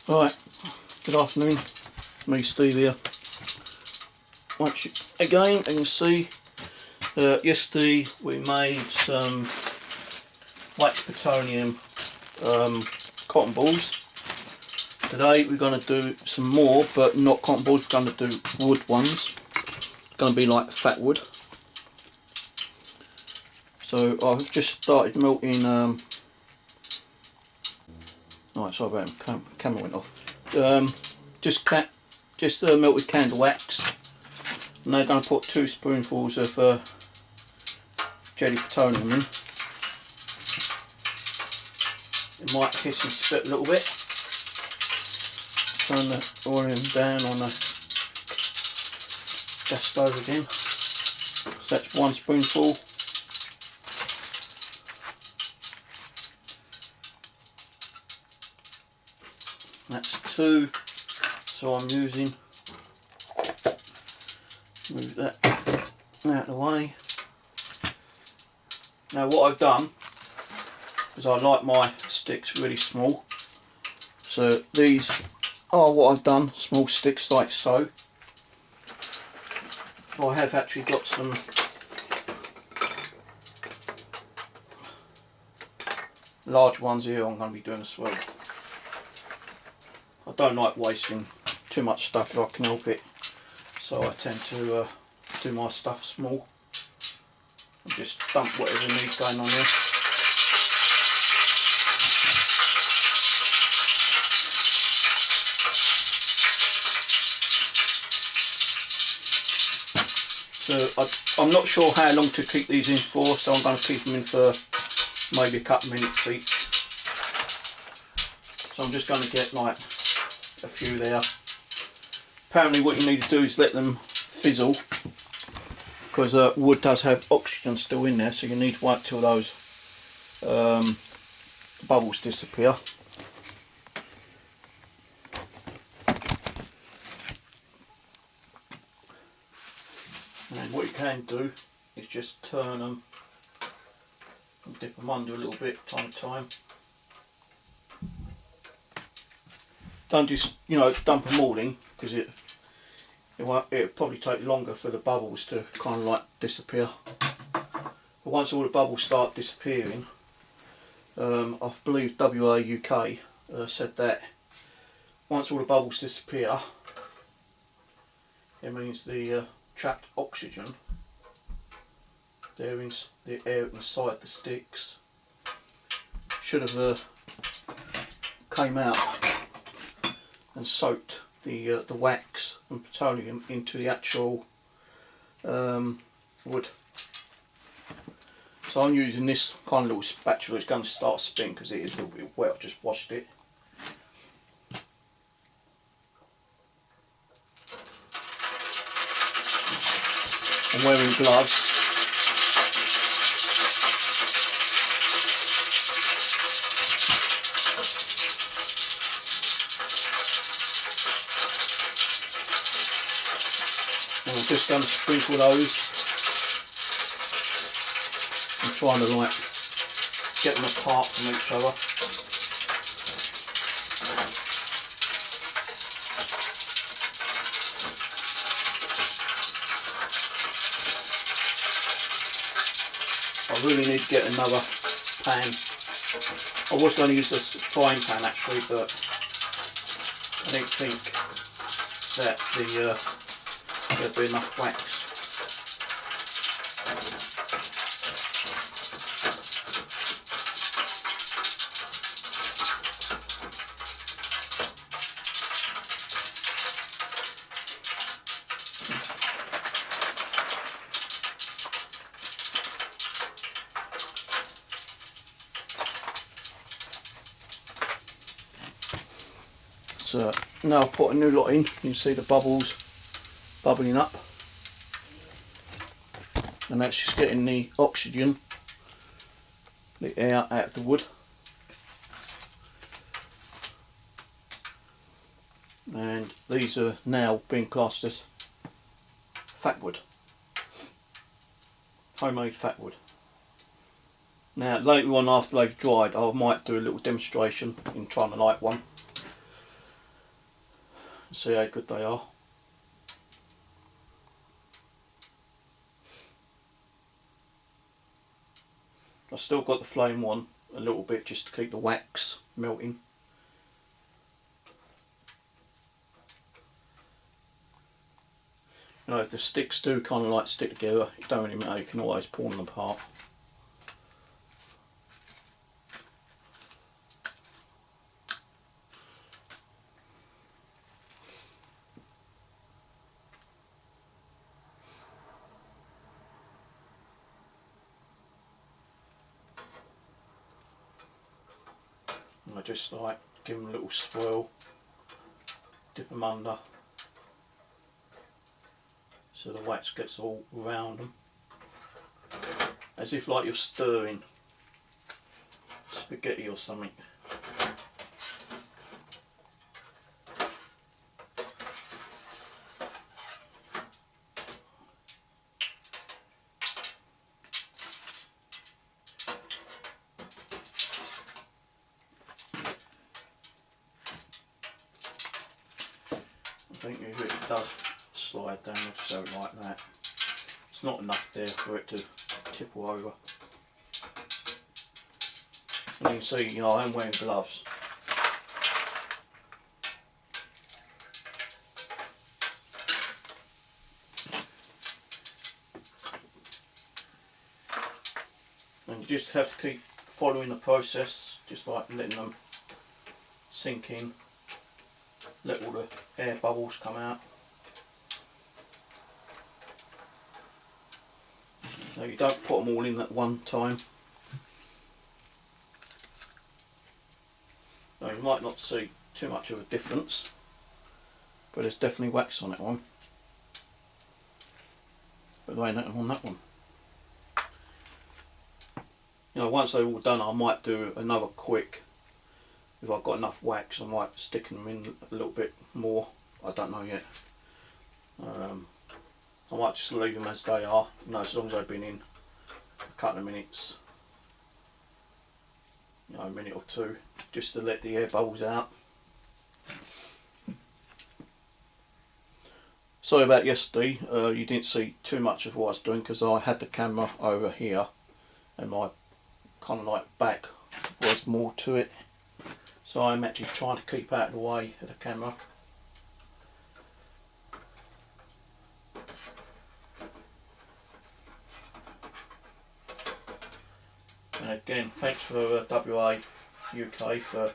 Right, good afternoon, me Steve here. Again, you can see yesterday we made some wax plutonium cotton balls. Today we're going to do some more, but not cotton balls, we're going to do wood ones. It's going to be like fat wood. So I've just started melting, sorry about it, camera went off. Just melted candle wax, and they're going to put 2 spoonfuls of jelly plutonium in. It might hiss and spit a little bit. Turn the oil down on the gas stove again. So that's 1 spoonful. That's 2. So I'm using, move that out of the way. Now what I've done is I like my sticks really small. So these are what I've done, small sticks like so. I have actually got some large ones here I'm going to be doing as well. I don't like wasting too much stuff if I can help it, so I tend to do my stuff small and just dump whatever needs going on here. So I'm not sure how long to keep these in for, so I'm going to keep them in for maybe a couple of minutes each. So I'm just going to get like a few there. Apparently what you need to do is let them fizzle, because wood does have oxygen still in there, so you need to wait till those bubbles disappear. And what you can do is just turn them and dip them under a little bit time to time. Don't just, dump them all in, because it'll probably take longer for the bubbles to kind of like disappear. But once all the bubbles start disappearing, I believe WA UK said that once all the bubbles disappear, it means the trapped oxygen there in the air inside the sticks should have came out and soaked the wax and plutonium into the actual wood. So I'm using this kind of little spatula. It's going to start spinning because it is a little bit wet. I just washed it. I'm wearing gloves. And I'm just going to sprinkle those. I'm trying to like get them apart from each other. I really need to get another pan. I was going to use this frying pan actually, but I don't think that there'll be enough wax. So now I'll put a new lot in. You can see the bubbles bubbling up, and that's just getting the oxygen, the air out of the wood. And these are now being classed as fat wood, homemade fat wood. Now later on after they've dried I might do a little demonstration in trying to light one. See how good they are. I've still got the flame on a little bit just to keep the wax melting. You know, if the sticks do kind of like stick together, it don't really matter, you can always pull them apart. And I just like give them a little swirl, dip them under, so the wax gets all around them, as if like you're stirring spaghetti or something. I think if it does slide down, I'll just have it like that. It's not enough there for it to tipple over. And you can see, you know, I am wearing gloves. And you just have to keep following the process, just like letting them sink in, let all the air bubbles come out. Now you don't put them all in at one time. Now you might not see too much of a difference, but there's definitely wax on that one. But there ain't nothing on that one. You know, once they're all done, I might do another quick. If I've got enough wax, I might stick them in a little bit more. I don't know yet. I might just leave them as they are, you know, as long as they've been in a couple of minutes. You know, a minute or two, just to let the air bubbles out. Sorry about yesterday, you didn't see too much of what I was doing because I had the camera over here and my kind of like back was more to it, so I'm actually trying to keep out of the way of the camera. And again, thanks for WA UK for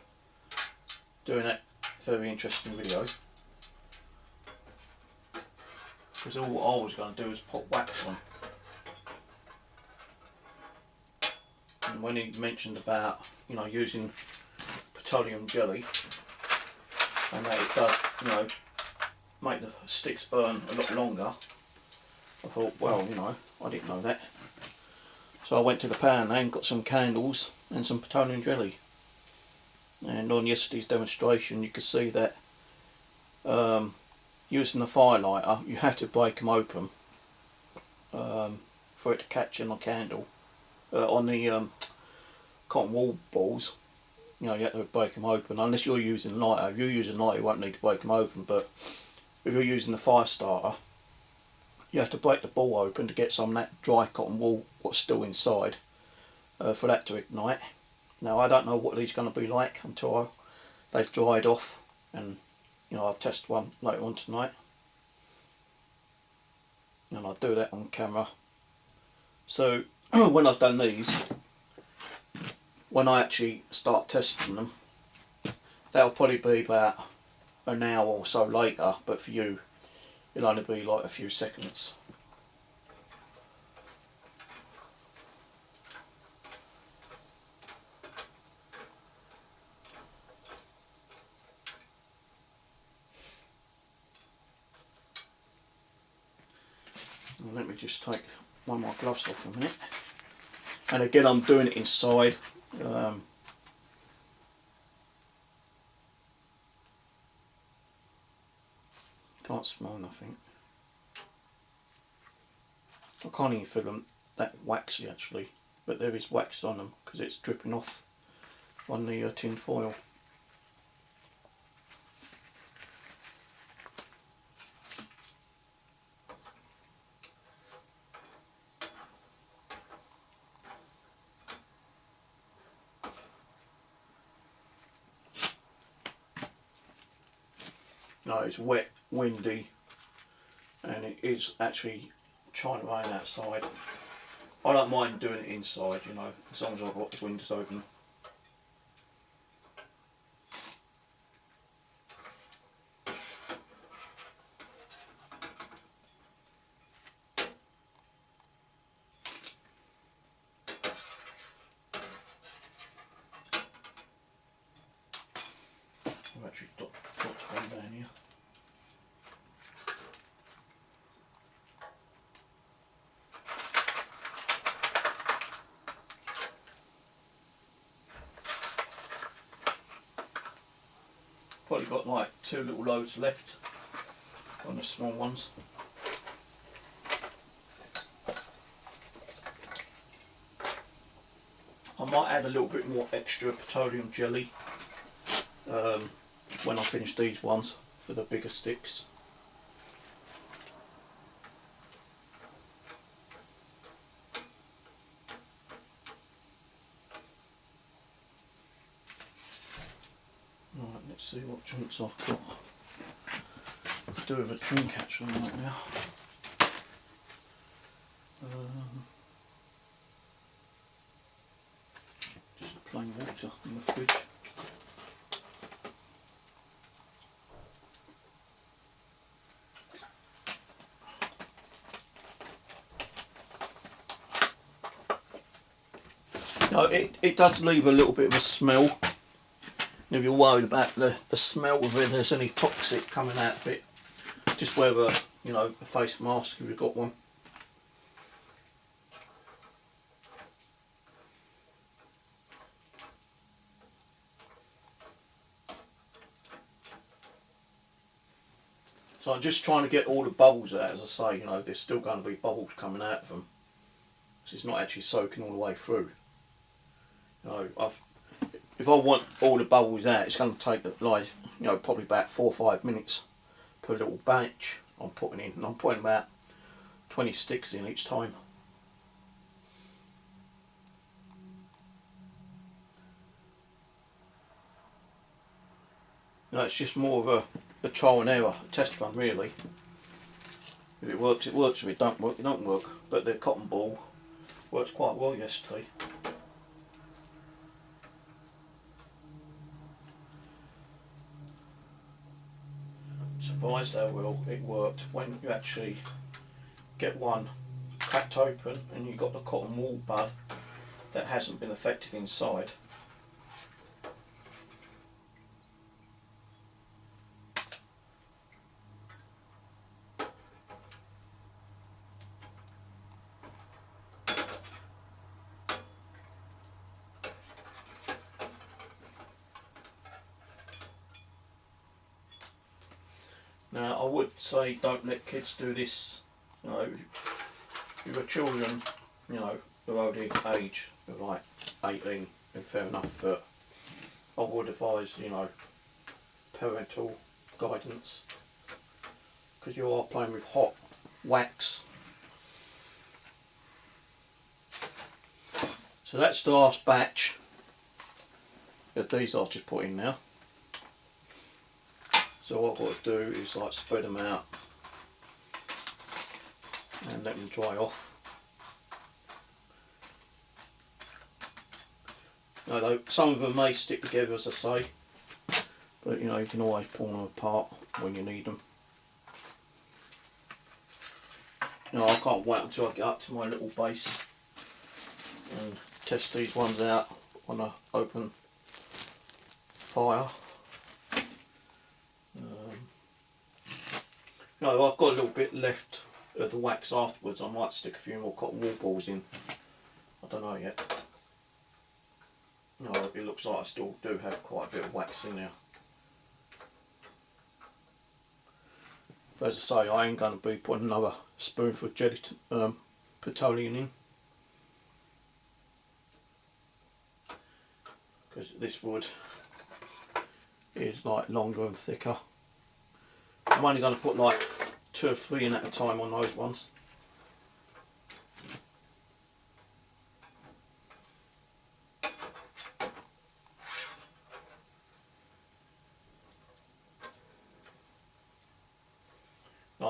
doing that very interesting video, because all I was going to do is put wax on. And when he mentioned about, you know, using petroleum jelly and that it does, you know, make the sticks burn a lot longer, I thought, well, you know, I didn't know that. So I went to the pound and got some candles and some petroleum jelly. And on yesterday's demonstration you could see that using the firelighter you have to break them open for it to catch in the candle. On the cotton wool balls, you know, you have to break them open. Unless you're using lighter. If you're using lighter you won't need to break them open, but if you're using the fire starter you have to break the ball open to get some of that dry cotton wool what's still inside for that to ignite. Now I don't know what these are going to be like until they've dried off, and you know, I'll test one later on tonight and I'll do that on camera. So when I've done these, when I actually start testing them, that'll probably be about an hour or so later, but for you it'll only be like a few seconds. And let me just take one of my gloves off a minute. And again, I'm doing it inside. Can't smell nothing. I can't even feel them that waxy actually, but there is wax on them because it's dripping off on the tin foil. know, it's wet, windy, and it is actually trying to rain outside. I don't mind doing it inside, you know, as long as I've got the windows open. I've actually got one down here. Probably got like 2 little loads left on the small ones. I might add a little bit more extra petroleum jelly when I finish these ones for the bigger sticks. Right, let's see what drinks I've got. Let's do with a drink actually right now. Just plain water in the fridge. No, it does leave a little bit of a smell. And if you're worried about the smell of it, there's any toxic coming out of it, just wear a, you know, a face mask if you've got one. So I'm just trying to get all the bubbles out. As I say, you know, there's still going to be bubbles coming out of them, so it's not actually soaking all the way through. You know, if I want all the bubbles out, it's going to take like, you know, probably about 4 or 5 minutes per little batch I'm putting in, and I'm putting about 20 sticks in each time. You know, it's just more of a trial and error, a test run really. If it works, it works. If it don't work, it don't work. But the cotton ball worked quite well yesterday. Surprised how well it worked when you actually get one cracked open and you've got the cotton wool bud that hasn't been affected inside. Now I would say don't let kids do this. You know, if your children, you know, are already age of like 18, then fair enough, but I would advise, you know, parental guidance, because you are playing with hot wax. So that's the last batch of these I've just put in now. So what I've got to do is like spread them out and let them dry off. Now though, some of them may stick together as I say, but you know, you can always pull them apart when you need them. You know, I can't wait until I get up to my little base and test these ones out on an open fire. No, I've got a little bit left of the wax afterwards. I might stick a few more cotton wool balls in. I don't know yet. No, it looks like I still do have quite a bit of wax in there. But as I say, I ain't going to be putting another spoonful of jelly petroleum in, because this wood is like longer and thicker. I'm only going to put like 2 or 3 in at a time on those ones.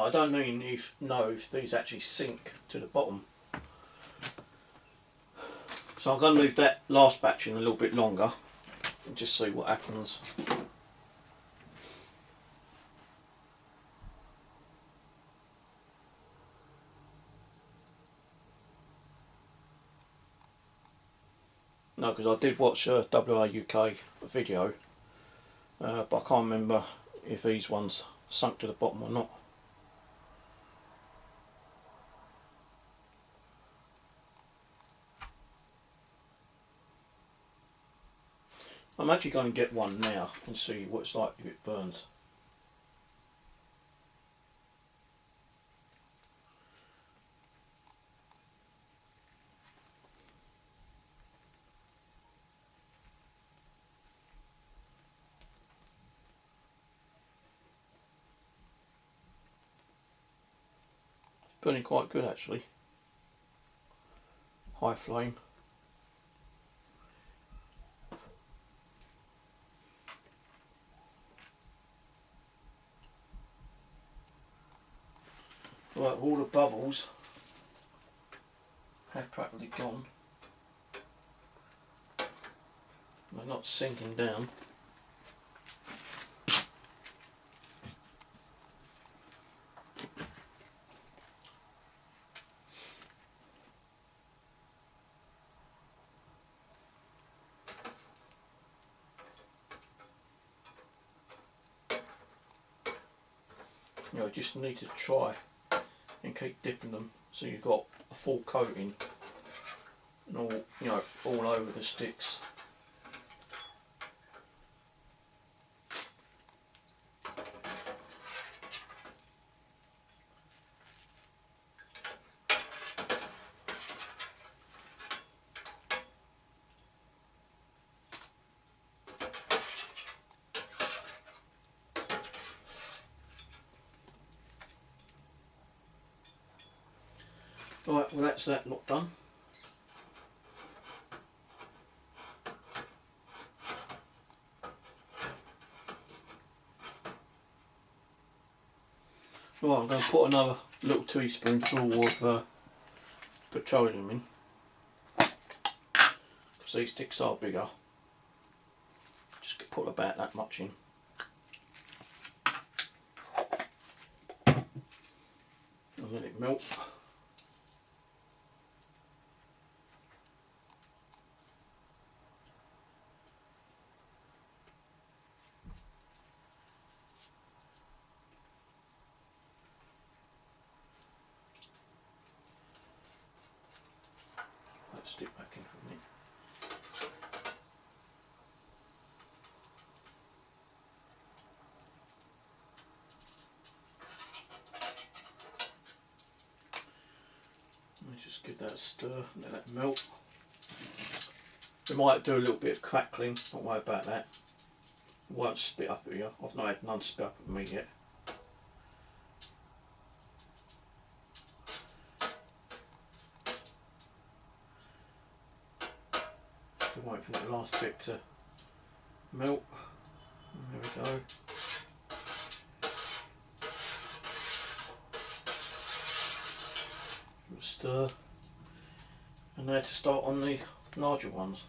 I don't know if these actually sink to the bottom. So I'm going to leave that last batch in a little bit longer and just see what happens. No, because I did watch a WA UK video, but I can't remember if these ones sunk to the bottom or not. I'm actually going to get one now and see what it's like if it burns. It's burning quite good actually. High flame. Right, all the bubbles have practically gone. They're not sinking down. You know, just need to try and keep dipping them so you've got a full coating and all, you know, all over the sticks. Right, well that's that lot done. Right, I'm going to put another little teaspoonful of petroleum in, because these sticks are bigger. Just put about that much in. And let it melt. Let's stick back in for a minute. Let's just give that a stir, let that melt. We might do a little bit of crackling, don't worry about that. It won't spit up at you. I've not had none spit up at me yet. So wait for that last bit to melt. And there we go. Give it a stir. And now to start on the larger ones.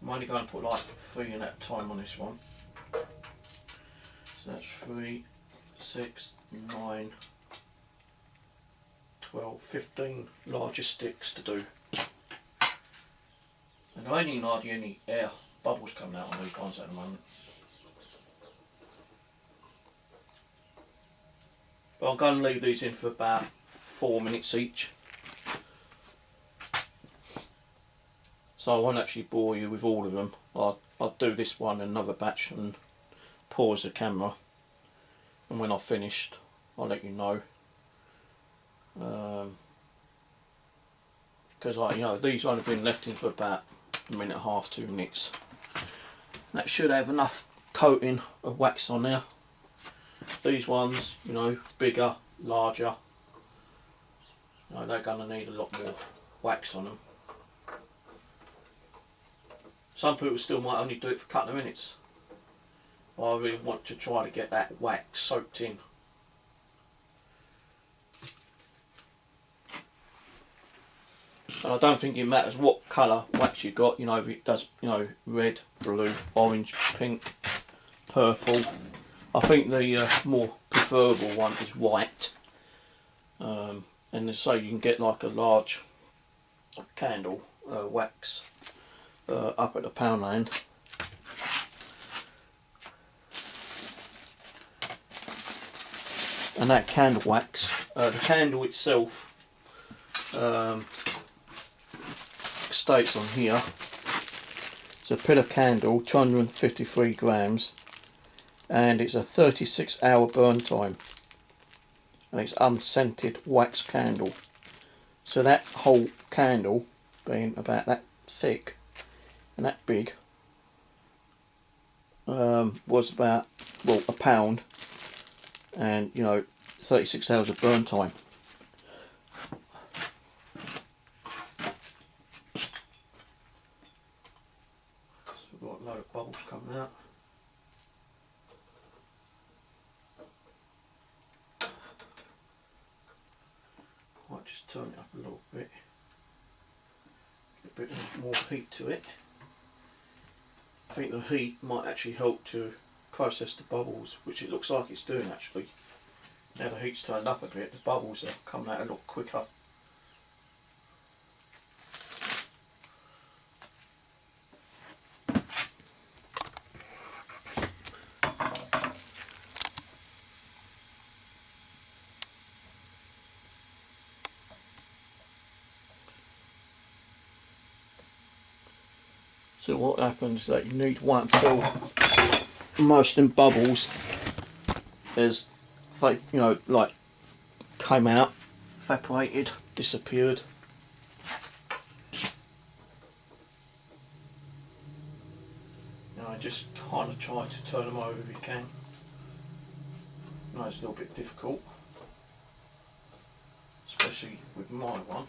I'm only going to put like 3 in at a time on this one. So that's 3, 6, 9, 12, 15 larger sticks to do. And I ain't hardly any air bubbles coming out on these ones at the moment. But I'm going to leave these in for about 4 minutes each. So I won't actually bore you with all of them. I'll do this one and another batch and pause the camera. And when I've finished, I'll let you know. Because you know, these won't have been left in for about a minute and a half, 2 minutes. That should have enough coating of wax on there. These ones, you know, bigger, larger, you know, they're going to need a lot more wax on them. Some people still might only do it for a couple of minutes. I really want to try to get that wax soaked in And I don't think it matters what colour wax you got, you know, if it does, you know, red, blue, orange, pink, purple. I think the more preferable one is white. And so you can get like a large candle wax up at the Poundland. And that candle wax, the candle itself states on here, it's a pillar candle, 253 grams, and it's a 36-hour burn time, and it's unscented wax candle. So that whole candle, being about that thick and that big, was about, well, £1, and you know, 36 hours of burn time. So we've got a load of bubbles coming out. Might just turn it up a little bit, get a bit more heat to it. I think the heat might actually help to process the bubbles, which it looks like it's doing actually. Now the heat's turned up a bit, the bubbles are coming out a lot quicker. So what happens is that you need to wait until most of them bubbles as they, you know, like came out, evaporated, disappeared. You know, just kind of try to turn them over if you can. I know it's a little bit difficult, especially with my one.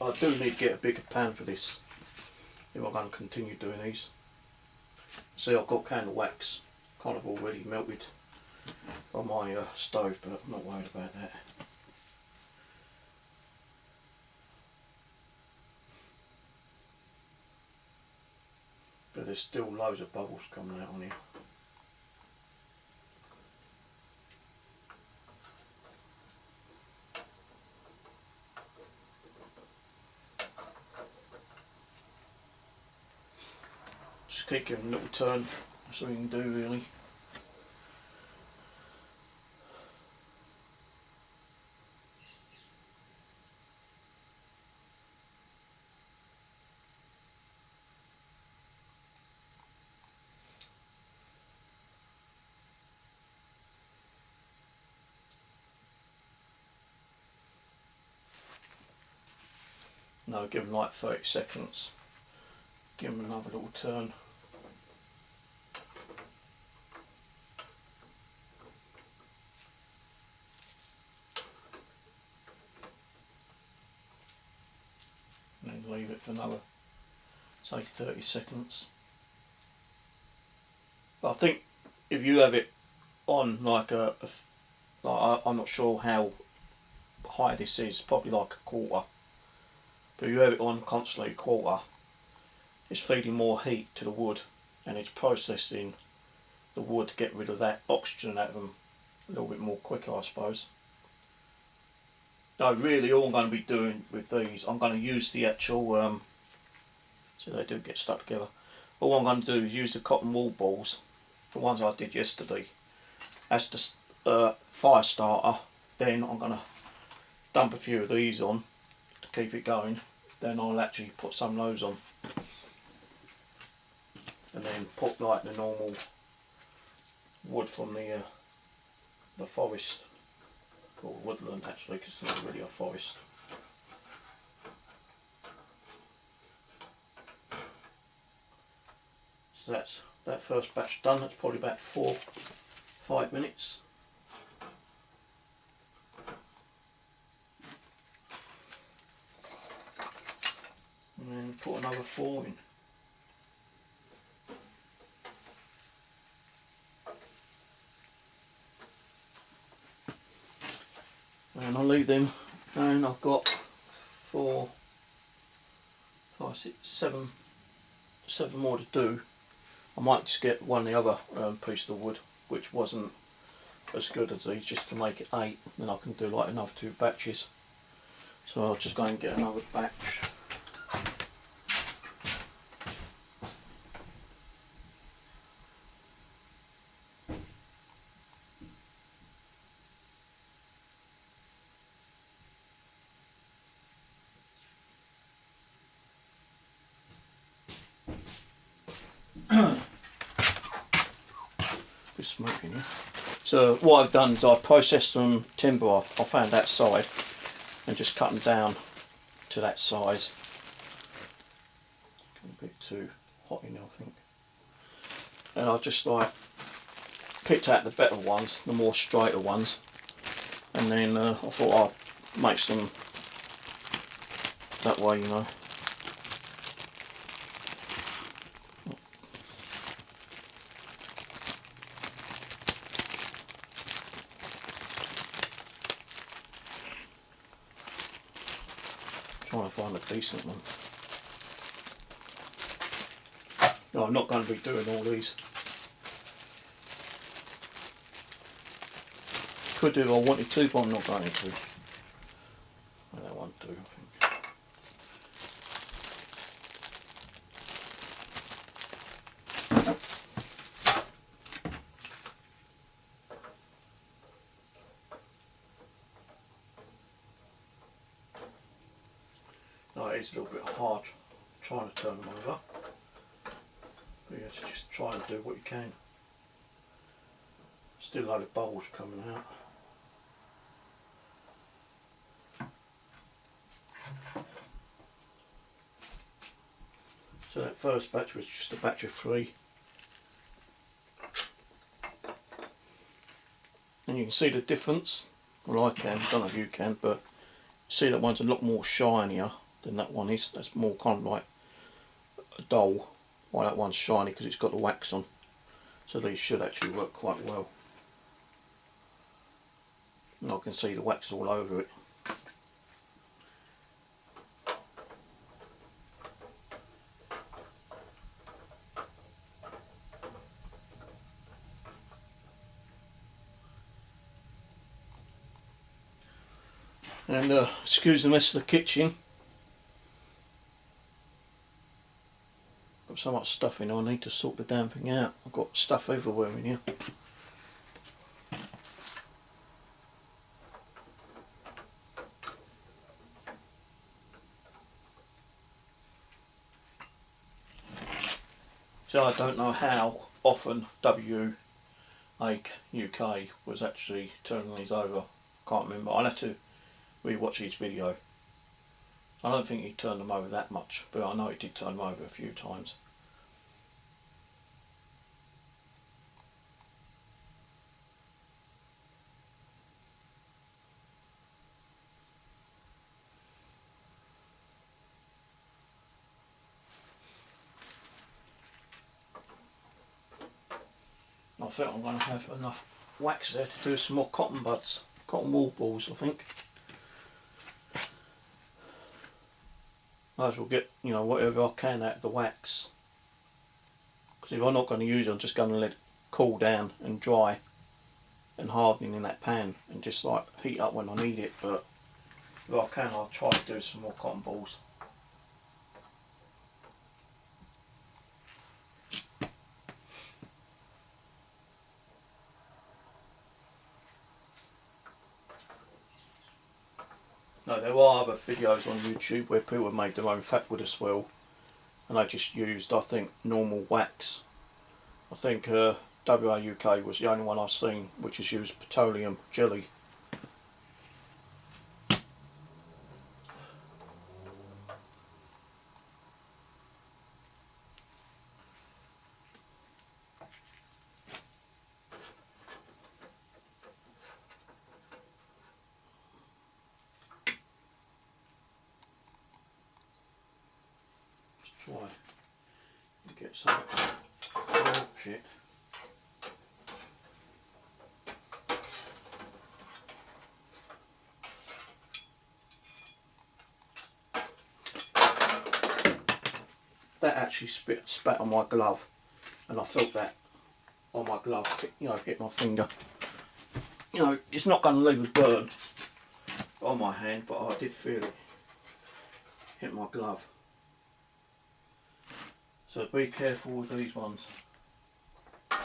I do need to get a bigger pan for this if I'm going to continue doing these. See, I've got candle wax kind of already melted on my stove, but I'm not worried about that. But there's still loads of bubbles coming out on here. Just keep giving a little turn, that's all you can do really. No, give them like 30 seconds. Give them another little turn. And then leave it for another, say, 30 seconds. But I think if you have it on like like I'm not sure how high this is, probably like a quarter. But if you have it on constantly quarter, it's feeding more heat to the wood and it's processing the wood to get rid of that oxygen out of them a little bit more quicker, I suppose. No, really all I'm going to be doing with these, I'm going to use the actual, so they do get stuck together. All I'm going to do is use the cotton wool balls, the ones I did yesterday, as the fire starter. Then I'm going to dump a few of these on to keep it going. Then I'll actually put some of those on. And then put like the normal wood from the forest, or woodland actually, because it's not really a forest. So that's that first batch done. That's probably about 4-5 minutes. And then put another 4 in. and I'll leave them, and I've got 4, 5, 6, 7 more to do. I might just get one of the other piece of wood which wasn't as good as these, just to make it 8, then I can do like another 2 batches. So I'll just go and get another batch. Smoking here. So what I've done is I processed some timber. I found that side and just cut them down to that size. A bit too hot in there, I think. And I just like picked out the better ones, the more straighter ones, and then I thought I'd make some that way, you know. Trying to find a decent one. No, I'm not going to be doing all these. Could do if I wanted to, but I'm not going to. Well, that won't do, I think. No, it is a little bit hard trying to turn them over. But you have to just try and do what you can. Still a load of bubbles coming out. So that first batch was just a batch of 3. And you can see the difference. Well, I can, I don't know if you can, but see that one's a lot more shinier than that one is. That's more kind of like a dull, while that one's shiny because it's got the wax on. So these should actually work quite well. And I can see the wax all over it. And excuse the mess of the kitchen. Got so much stuff in, I need to sort the damn thing out. I've got stuff everywhere in here. So I don't know how often UK was actually turning these over. Can't remember. I'll have to re-watch his video. I don't think he turned them over that much, but I know he did turn them over a few times. I think I'm going to have enough wax there to do some more cotton buds, cotton wool balls, I think. Might as well get, you know, whatever I can out of the wax. Because if I'm not going to use it, I'm just going to let it cool down and dry and harden in that pan and just like heat up when I need it. But if I can, I'll try to do some more cotton balls. No, there are other videos on YouTube where people have made their own fat wood as well, and I just used, I think, normal wax. I think WAUK was the only one I've seen which has used petroleum jelly. Try and get some. Oh shit. that actually spat on my glove, and I felt that on my glove, you know, hit my finger. You know, it's not going to leave a burn on my hand, but I did feel it hit my glove. So be careful with these ones, the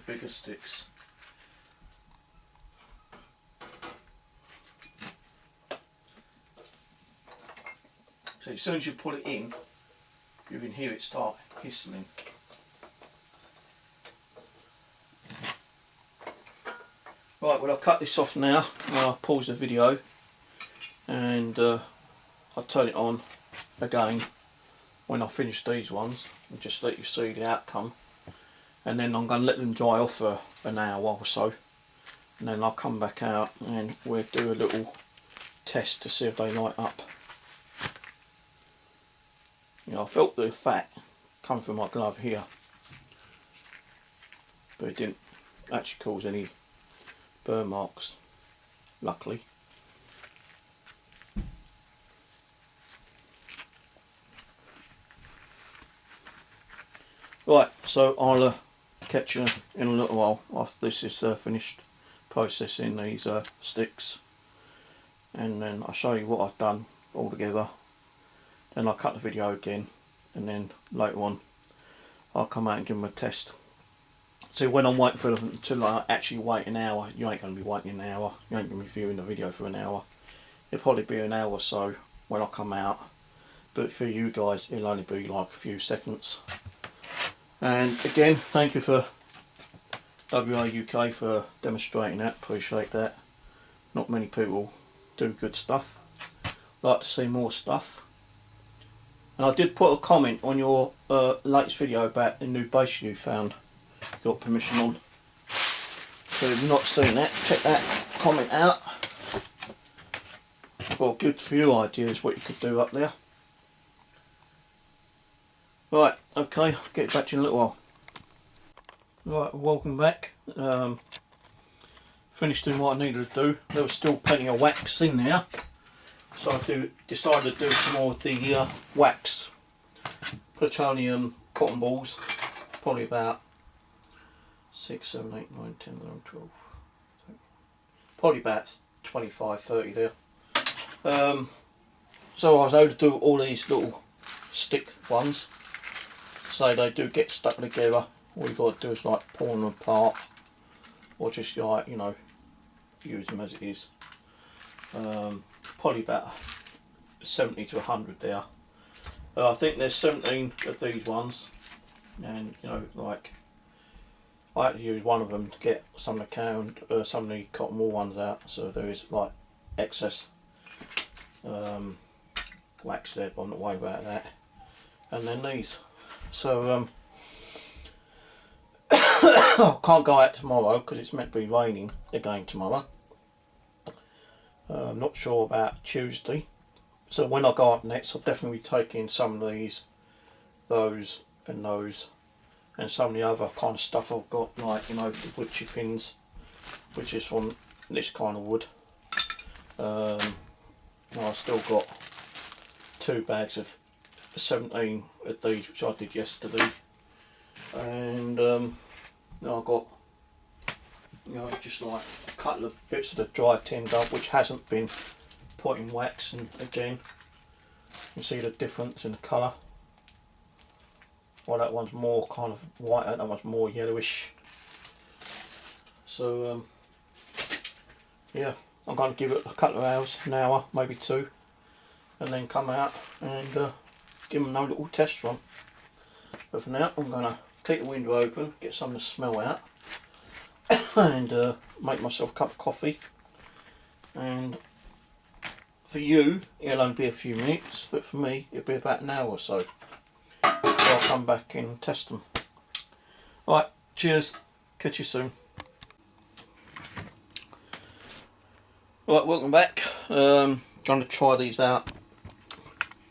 bigger sticks. So as soon as you put it in, you can hear it start hissing. Right, well, I'll cut this off now. I'll pause the video and I'll turn it on again when I finish these ones and just let you see the outcome. And then I'm going to let them dry off for an hour or so, and then I'll come back out and we'll do a little test to see if they light up. You know, I felt the fat come from my glove here, but it didn't actually cause any burn marks, luckily. Right, so I'll catch you in a little while after this is finished processing these sticks, and then I'll show you what I've done all together. Then I'll cut the video again, and then later on I'll come out and give them a test. So when I'm waiting for them to like actually wait an hour, you ain't going to be waiting an hour, you ain't going to be viewing the video for an hour. It'll probably be an hour or so when I come out, but for you guys it'll only be like a few seconds. And again, thank you for WA UK for demonstrating that, appreciate that. Not many people do good stuff, like to see more stuff. And I did put a comment on your latest video about the new base you found, got permission on. So if you've not seen that, check that comment out. I've got a good few ideas what you could do up there. Right, okay, I'll get back to you in a little while. Right, welcome back. Finished doing what I needed to do. There was still plenty of wax in there, so I decided to do some more of the wax plutonium cotton balls. Probably about 6, 7, 8, 9, 10, 11, 12. Probably about 25, 30 there. So I was able to do all these little stick ones, so they do get stuck together. All you've got to do is like pull them apart, or just like, you know, use them as it is. Probably about 70 to 100 there. I think there's 17 of these ones, and you know, like I had to use one of them to get some of the cotton wool ones out, so there is like excess wax there, but I'm not worried about that. And then these. So I can't go out tomorrow because it's meant to be raining again tomorrow. I'm not sure about Tuesday. So when I go up next, I'll definitely be taking some of these, those and those, and some of the other kind of stuff I've got, like, you know, the wood chippings, which is from this kind of wood. I've still got 2 bags of 17 of these, which I did yesterday, and I've got, you know, just like a couple of bits of the dry tinned up which hasn't been put in wax, and again you can see the difference in the colour. Well, that one's more kind of white, that one's more yellowish. So yeah, I'm going to give it a couple of hours, an hour, maybe 2, and then come out and give them another little test run. But for now, I'm going to keep the window open, get some of the smell out, and make myself a cup of coffee. And for you, it'll only be a few minutes, but for me, it'll be about an hour or so. So I'll come back and test them. Right, cheers, catch you soon. Right, welcome back. Going to try these out,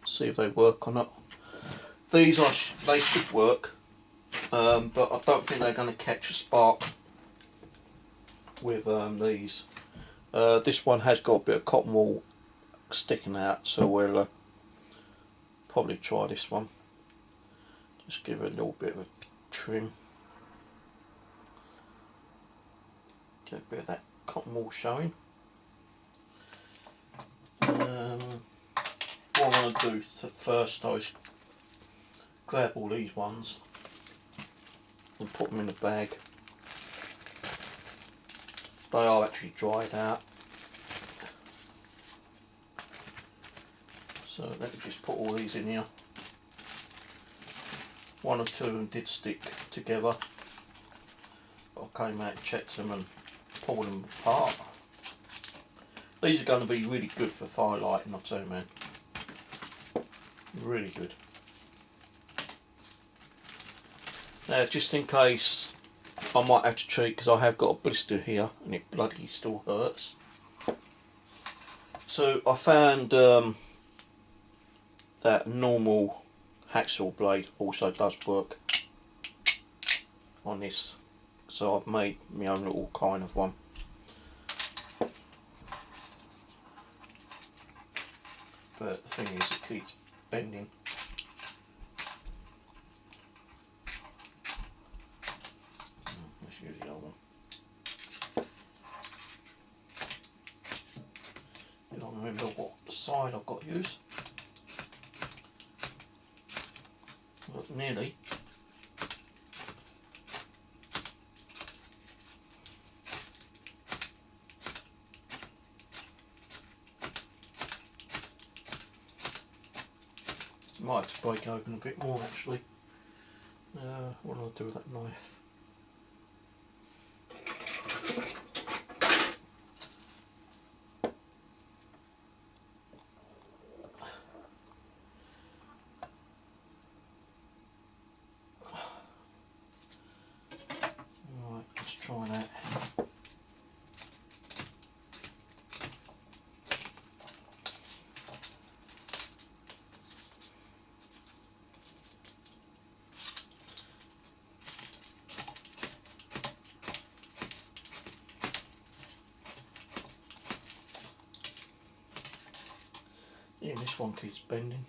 see if they work or not. These they should work, but I don't think they're going to catch a spark with these. This one has got a bit of cotton wool sticking out, so we'll probably try this one. Just give it a little bit of a trim. Get a bit of that cotton wool showing. What I want to do first though is grab all these ones and put them in the bag. They are actually dried out. So let me just put all these in here. One or two of them did stick together. But I came out and checked them and pulled them apart. These are going to be really good for firelighting, I'll tell you, man. Really good. Now, just in case, I might have to treat, because I have got a blister here and it bloody still hurts. So I found that normal hacksaw blade also does work on this. So I've made my own little kind of one. But the thing is, it keeps bending. Let's use the other one. I don't remember what side I've got to use. But nearly. Might have to break open a bit more actually. What do I do with that knife? Right, let's try that. Yeah, this one keeps bending.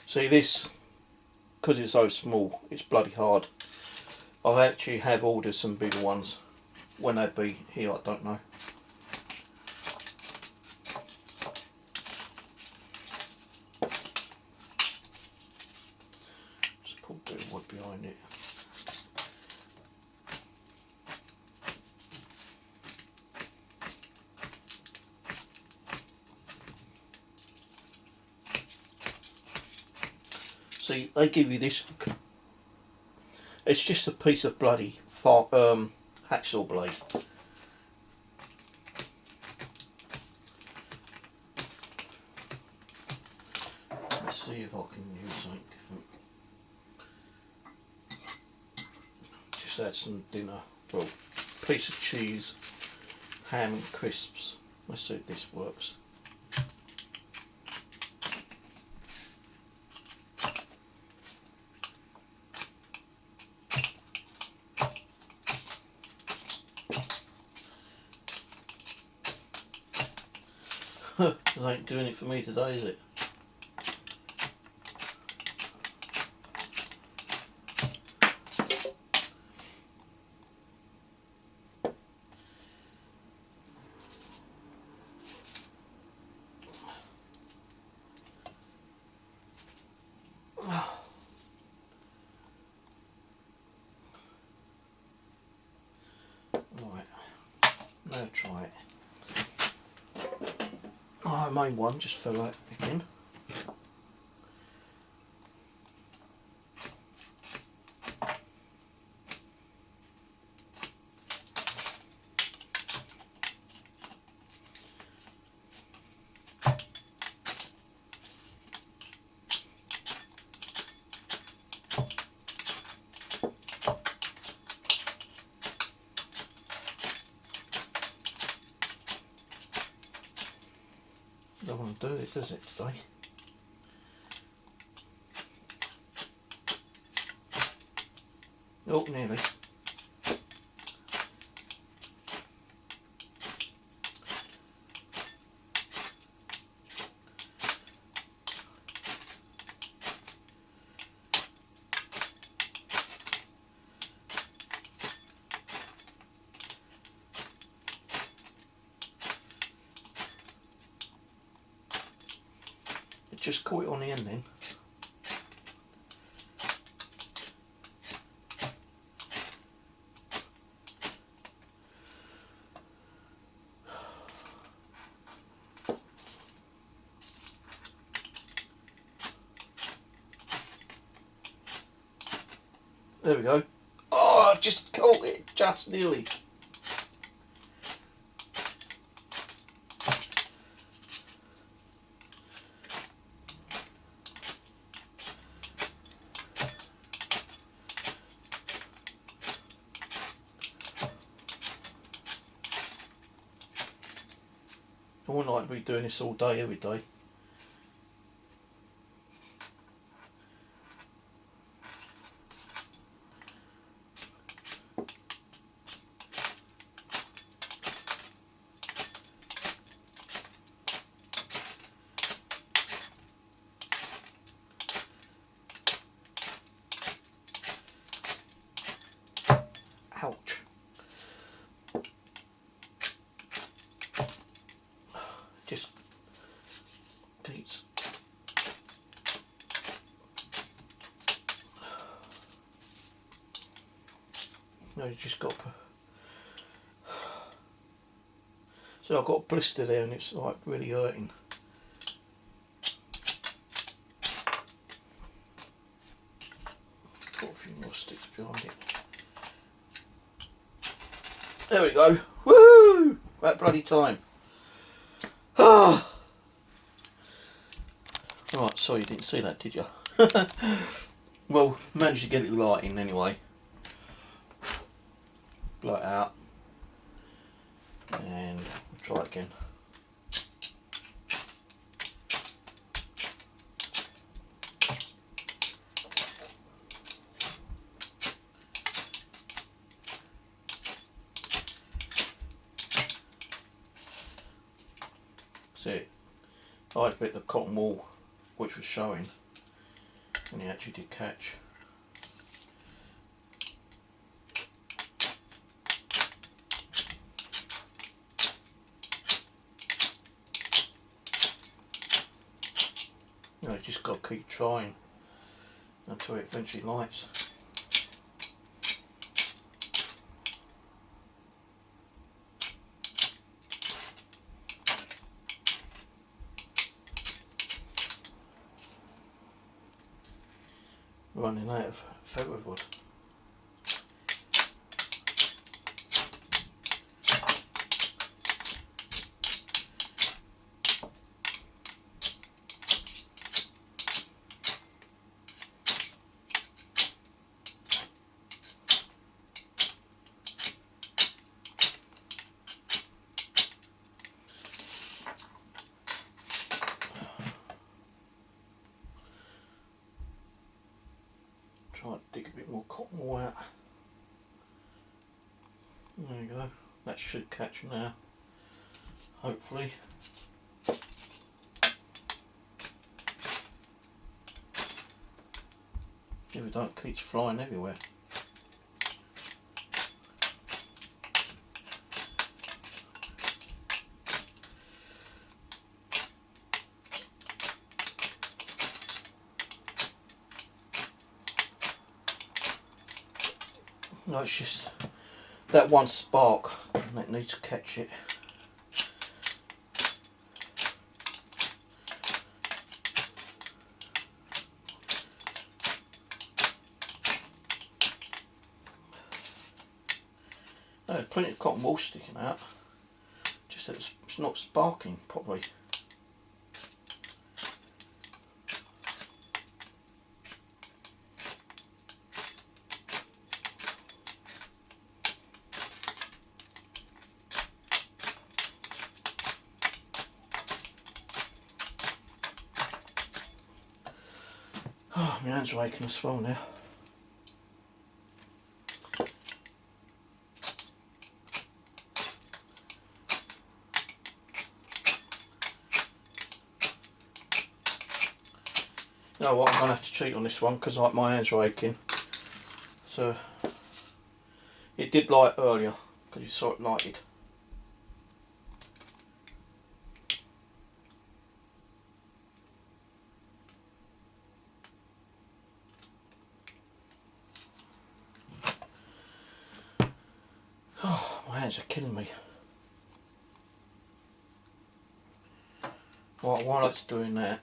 See this, because it's so small, it's bloody hard. I actually have ordered some bigger ones. When they'd be here, I don't know. Just put a bit of wood behind it. See, they give you this. It's just a piece of bloody hacksaw blade. Let's see if I can use something different. Just add some dinner, well, piece of cheese, ham and crisps. Let's see if this works. It ain't doing it for me today, is it? Right, now try it. Oh, my main one just fell out again. Don't want to do it, does it, today? Oh, nearly. Just caught it on the end then. There we go. Oh, just caught it, just nearly. I wouldn't like to be doing this all day, every day. Ouch. Just keeps. No, you just got. So I've got a blister there and it's like really hurting. Got a few more sticks behind it. There we go. Woo! That bloody time. Ah. Right, sorry you didn't see that, did you? Well, managed to get it lighting anyway. Blow it out. And try it again. See, I had a bit of the cotton wool which was showing when he actually did catch. You just got to keep trying until it eventually lights. Running out of feather wood. Try to dig a bit more cotton wool out. There you go. That should catch now. Hopefully. If it don't, keeps flying everywhere. No, it's just that one spark that needs to catch it. No, there's plenty of cotton wool sticking out, just that it's not sparking properly. Oh, my hands are aching as well now. You know what, I'm going to have to cheat on this one because like my hands are aching. So it did light earlier because you saw it lighted. Oh, my hands are killing me. Right, while it's doing that,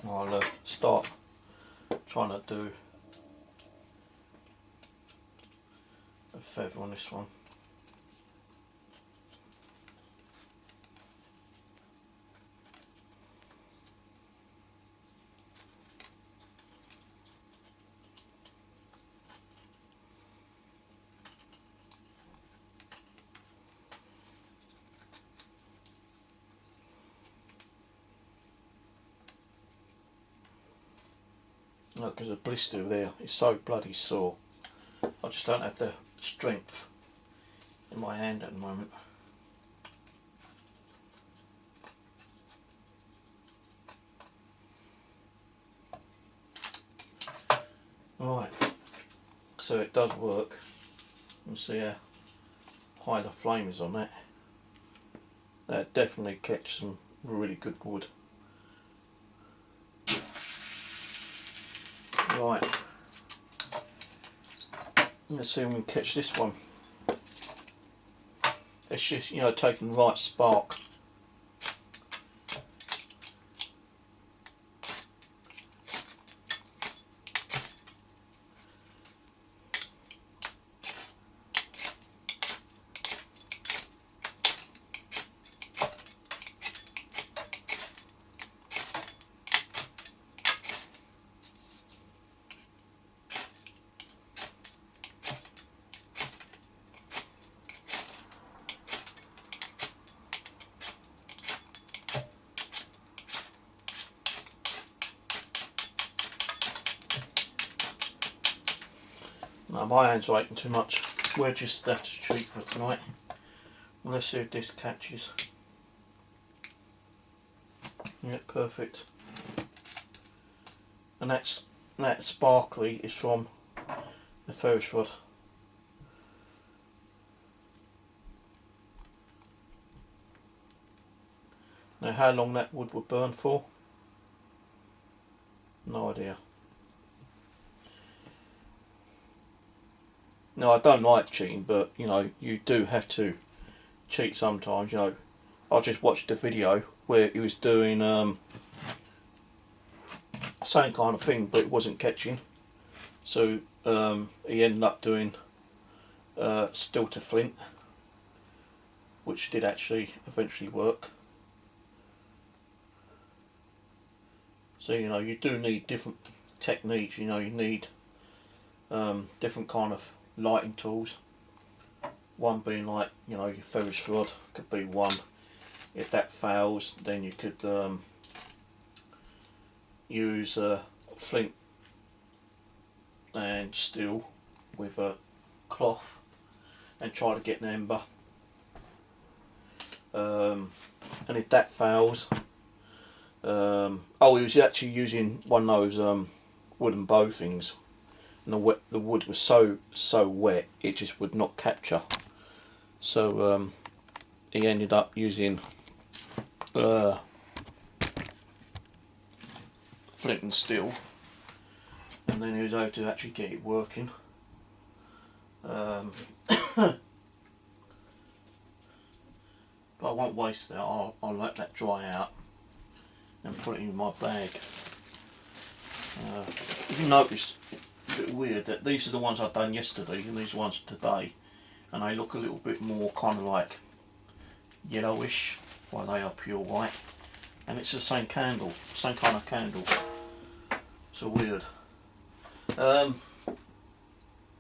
I'll start trying to do a feather on this one. Look, there's a blister there, it's so bloody sore. I just don't have the strength in my hand at the moment. Right, so it does work. You can see how high the flame is on that. That definitely catch some really good wood. Right, let's see if we can catch this one. It's just, you know, taking the right spark. No, my hands are aching too much. We'll just have to treat for tonight. Well, let's see if this catches. Yeah, perfect. And that sparkly is from the ferrous rod. Now, how long that wood would burn for? No idea. No, I don't like cheating, but you know, you do have to cheat sometimes. You know, I just watched a video where he was doing same kind of thing, but it wasn't catching. So he ended up doing steel to flint, which did actually eventually work. So you know, you do need different techniques. You know, you need different kind of lighting tools. One being like, you know, your ferrous rod could be one. If that fails, then you could use flint and steel with a cloth and try to get an ember. And if that fails, oh, he was actually using one of those wooden bow things. And the wood was so wet it just would not capture. So he ended up using flint and steel, and then he was able to actually get it working. But I won't waste that. I'll let that dry out and put it in my bag. If you notice, a bit weird that these are the ones I've done yesterday and these ones today, and they look a little bit more kind of like yellowish while they are pure white, and it's the same candle, same kind of candle. So weird. I'm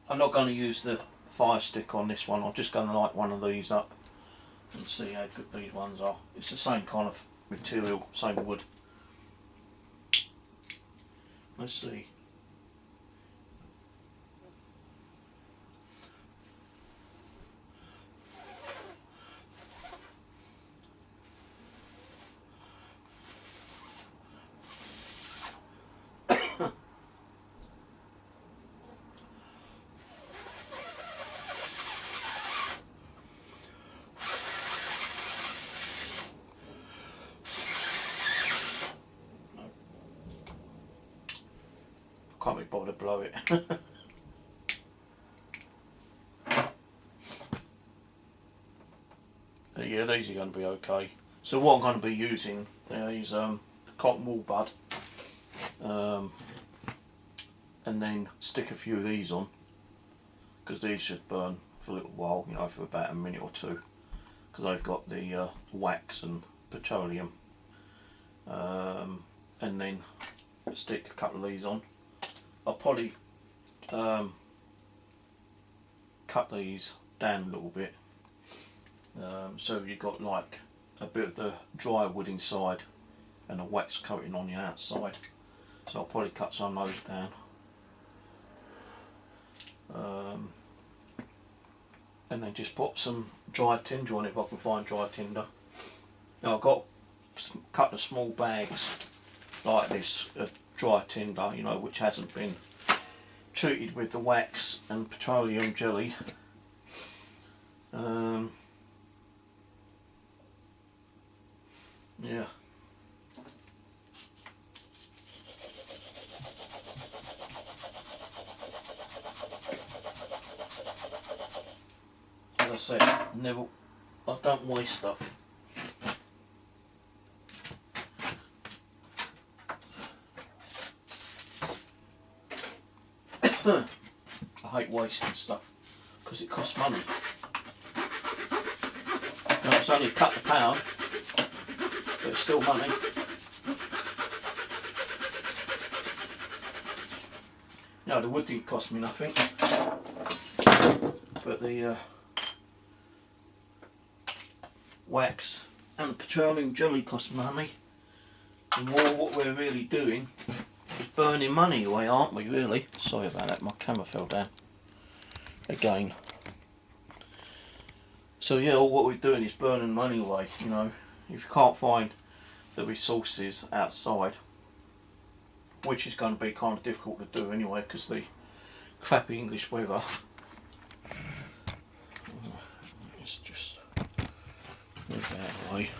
not going to use the fire stick on this one. I'm just going to light one of these up and see how good these ones are. It's the same kind of material, same wood. Let's see. bother to blow it. But yeah, these are going to be okay. So what I'm going to be using is cotton wool bud, and then stick a few of these on, because these should burn for a little while, you know, for about a minute or two, because they've got the wax and petroleum. And then stick a couple of these on. I'll probably cut these down a little bit, so you've got like a bit of the dry wood inside and a wax coating on the outside. So I'll probably cut some of those down. And then just put some dry tinder on if I can find dry tinder. Now I've got a couple of small bags like this of dry tinder, you know, which hasn't been treated with the wax and petroleum jelly. Yeah. As I said, I don't waste stuff. I hate wasting stuff because it costs money. Now, it's only a couple of pounds, but it's still money. No, the wood didn't cost me nothing, but the wax and the petroleum jelly cost money. And what we're really doing is burning money away, aren't we, really? Sorry about that, my camera fell down again. So yeah, all what we're doing is burning money away, you know. If you can't find the resources outside, which is going to be kind of difficult to do anyway because the crappy English weather. Let's just move that out of the way.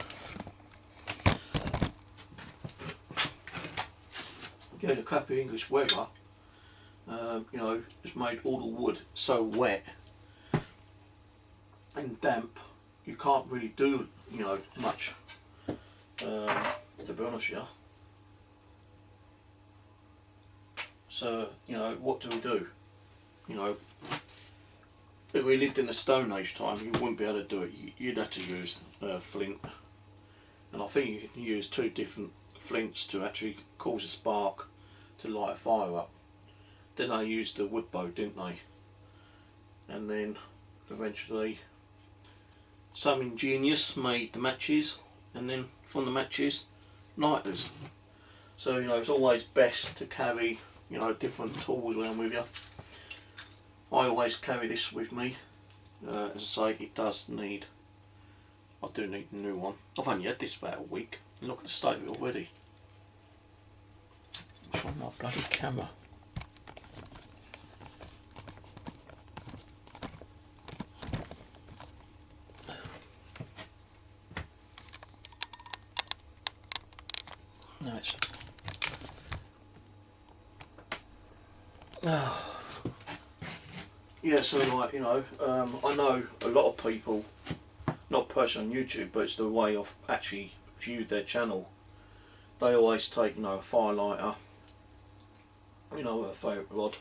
Yeah, the crappy English weather, you know, has made all the wood so wet and damp, you can't really do, you know, much, to be honest with you. So, you know, what do? You know, if we lived in the Stone Age time, you wouldn't be able to do it. You'd have to use flint, and I think you can use 2 different flints to actually cause a spark to light a fire up. Then they used the wood bow, didn't they? And then eventually some ingenious made the matches, and then from the matches, lighters. So, you know, it's always best to carry, you know, different tools around with you. I always carry this with me. As I say, it does need, I do need a new one. I've only had this about a week, and look at the state of it already. It's on my bloody camera. No, it's... Yeah, so like, you know, I know a lot of people, not personally on YouTube, but it's the way I've actually viewed their channel. They always take, you know, a fire lighter, you know, a favourite rod,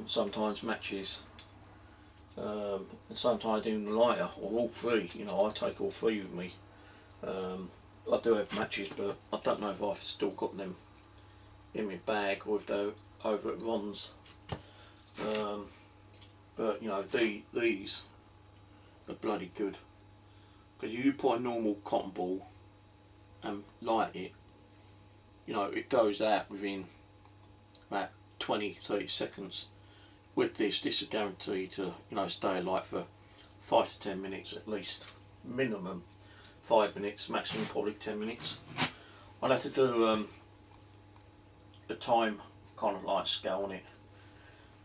sometimes matches, and sometimes even a lighter, or all 3. You know, I take all 3 with me. I do have matches, but I don't know if I've still got them in my bag or if they're over at Ron's. But you know, these are bloody good, because you put a normal cotton ball and light it, you know, it goes out within about 20-30 seconds. With this is guaranteed to, you know, stay alight for 5 to 10 minutes at least, minimum 5 minutes, maximum probably 10 minutes. I'll have to do a time kind of like scale on it,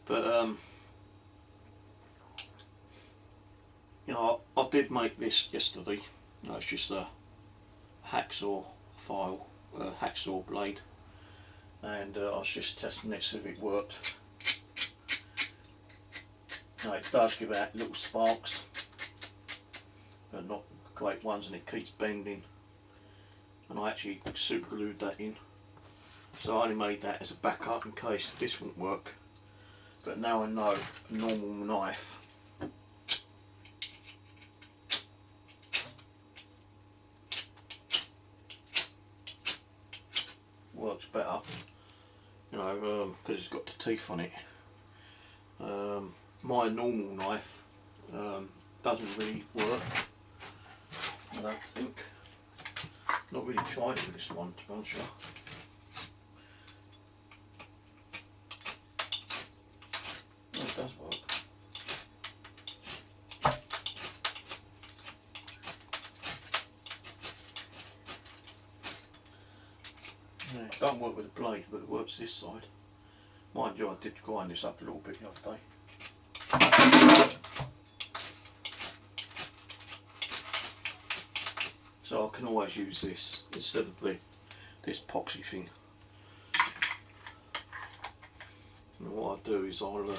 but you know, I did make this yesterday. You know, it's just a hacksaw file, hacksaw blade, and I was just testing it, see if it worked. Now it does give out little sparks, but not great ones, and it keeps bending. And I actually super glued that in, so I only made that as a backup in case this wouldn't work. But now I know a normal knife works better, you know, because it's got the teeth on it. My normal knife doesn't really work, I don't think. Not really tried it with this one, to be honest with you. Oh, it does work. Yeah, it doesn't work with the blade, but it works this side. Mind you, I did grind this up a little bit the other day. So I can always use this instead of this epoxy thing. And what I do is I'll,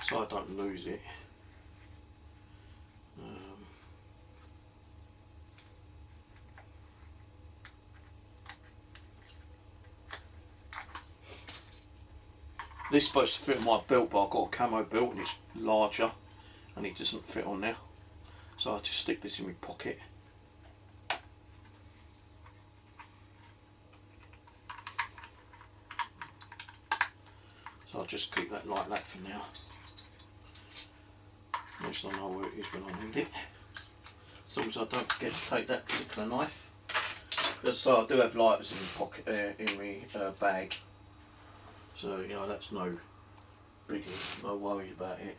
so I don't lose it, this is supposed to fit in my belt, but I've got a camo belt and it's larger and it doesn't fit on there. So I just stick this in my pocket. So I'll just keep that like that for now. At least I know where it is when I need it. As long as I don't forget to take that particular knife. So I do have lighters in my pocket, in my bag. So you know that's no biggie, no worry about it.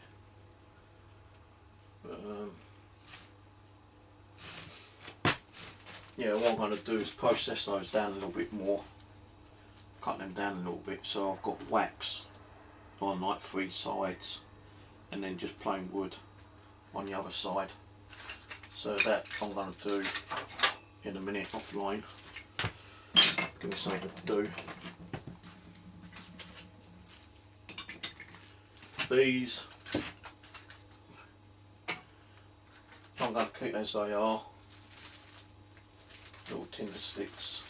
But, yeah, what I'm going to do is process those down a little bit more, cut them down a little bit, so I've got wax on like 3 sides and then just plain wood on the other side. So that I'm going to do in a minute offline. Give me something to do. These I'm going to keep as they are, little tinder sticks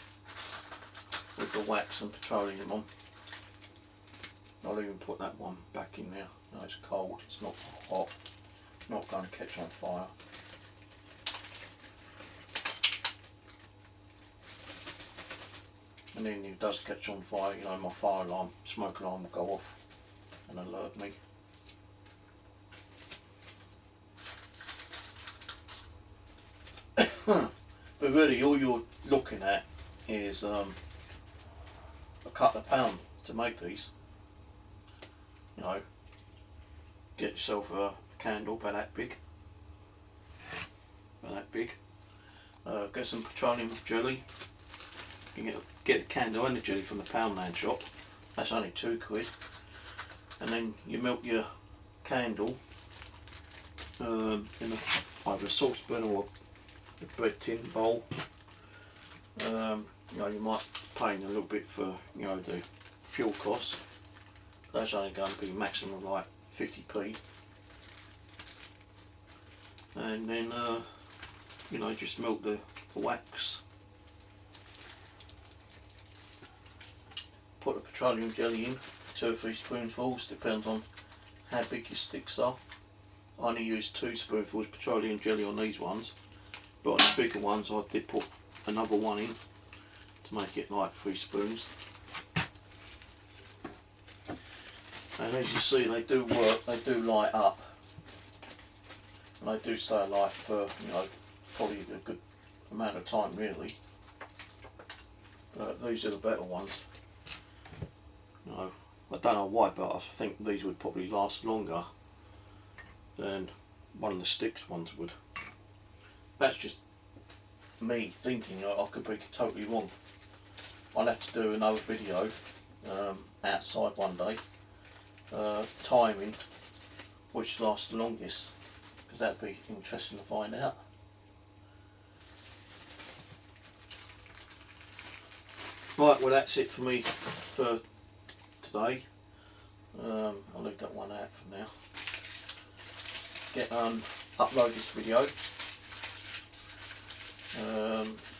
with the wax and petroleum on. I'll even put that one back in there. No, it's cold, it's not hot, not going to catch on fire. And then if it does catch on fire, you know, my fire alarm, smoke alarm will go off and alert me. But really all you're looking at is a couple of pounds to make these. You know, get yourself a candle about that big. Get some petroleum jelly. You can get a candle and a jelly from the Poundland shop. That's only £2. And then you melt your candle in either a saucepan or a bread tin bowl. You know, you might pay a little bit for, you know, the fuel costs. That's only going to be maximum like 50p. And then you know, just melt the wax. Put the petroleum jelly in, 2 or 3 spoonfuls, depends on how big your sticks are. I only use 2 spoonfuls petroleum jelly on these ones, but on the bigger ones I did put another one in to make it like 3 spoons. And as you see, they do work, they do light up. And they do stay alight for, you know, probably a good amount of time really. But these are the better ones. You know, I don't know why, but I think these would probably last longer than one of the sticks ones would. That's just me thinking. I could be totally wrong. I'll have to do another video outside one day, timing which lasts the longest, because that'd be interesting to find out. Right, well that's it for me for today. I'll leave that one out for now. Upload this video.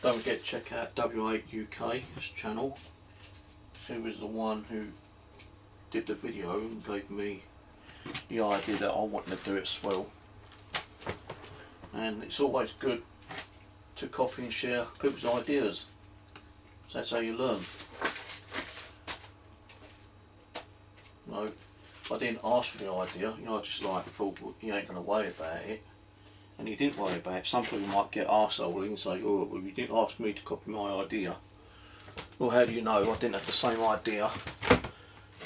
Don't forget to check out W8UK's channel, who was the one who did the video and gave me the idea that I wanted to do it as well. And it's always good to copy and share people's ideas, so that's how you learn. You know, I didn't ask for the idea, you know, I just like thought, well, he ain't going to worry about it. And he didn't worry about it. Some people might get arseholing and say, oh, well, you didn't ask me to copy my idea. Well, how do you know? I didn't have the same idea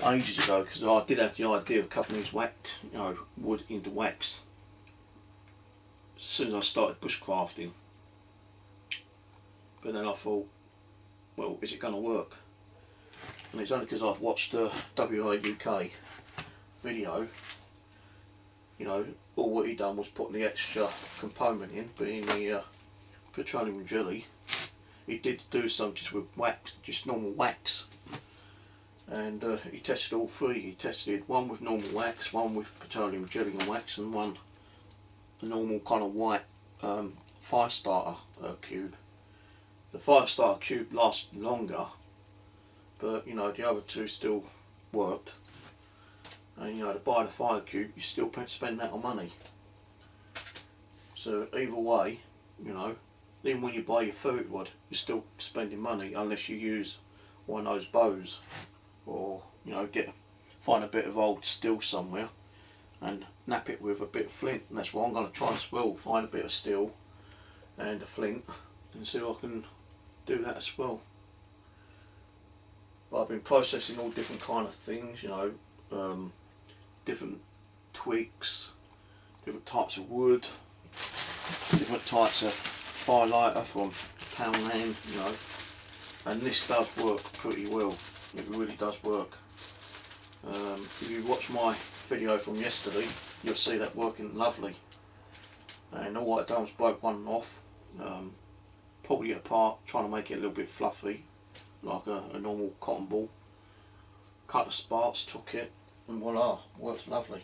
ages ago, because I did have the idea of covering these wax, you know, wood into wax as soon as I started bushcrafting. But then I thought, well, is it going to work? And it's only because I've watched the W8UK video, you know, all what he done was put the extra component in, being the petroleum jelly. He did do some just with wax, just normal wax, and he tested all three. He tested one with normal wax, one with petroleum jelly and wax, and one the normal kind of white fire starter cube. The fire starter cube lasted longer, but you know the other two still worked. And you know, to buy the fire cube, you still spend that on money. So either way, you know, even when you buy your 30 wood, you're still spending money unless you use one of those bows, or you know, find a bit of old steel somewhere and nap it with a bit of flint. And that's what I'm going to try as well. Find a bit of steel and a flint and see if I can do that as well. But I've been processing all different kind of things, you know. Different twigs, different types of wood, different types of firelighter from Poundland, you know, and this does work pretty well. It really does work. If you watch my video from yesterday, you'll see that working lovely. And all I've done was broke one off, pulled it apart, trying to make it a little bit fluffy, like a normal cotton ball. Cut the sparks, took it, and voila, works lovely.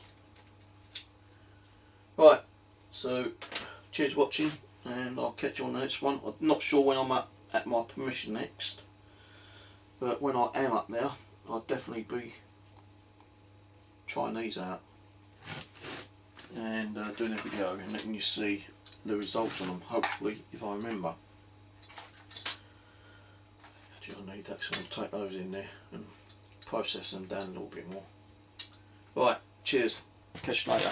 Right, so cheers for watching, and I'll catch you on the next one. I'm not sure when I'm at my permission next, but when I am up there, I'll definitely be trying these out and doing a video and letting you see the results on them, hopefully, if I remember. Actually, I need that, so I'm going to take those in there and process them down a little bit more. Right, cheers, catch you later.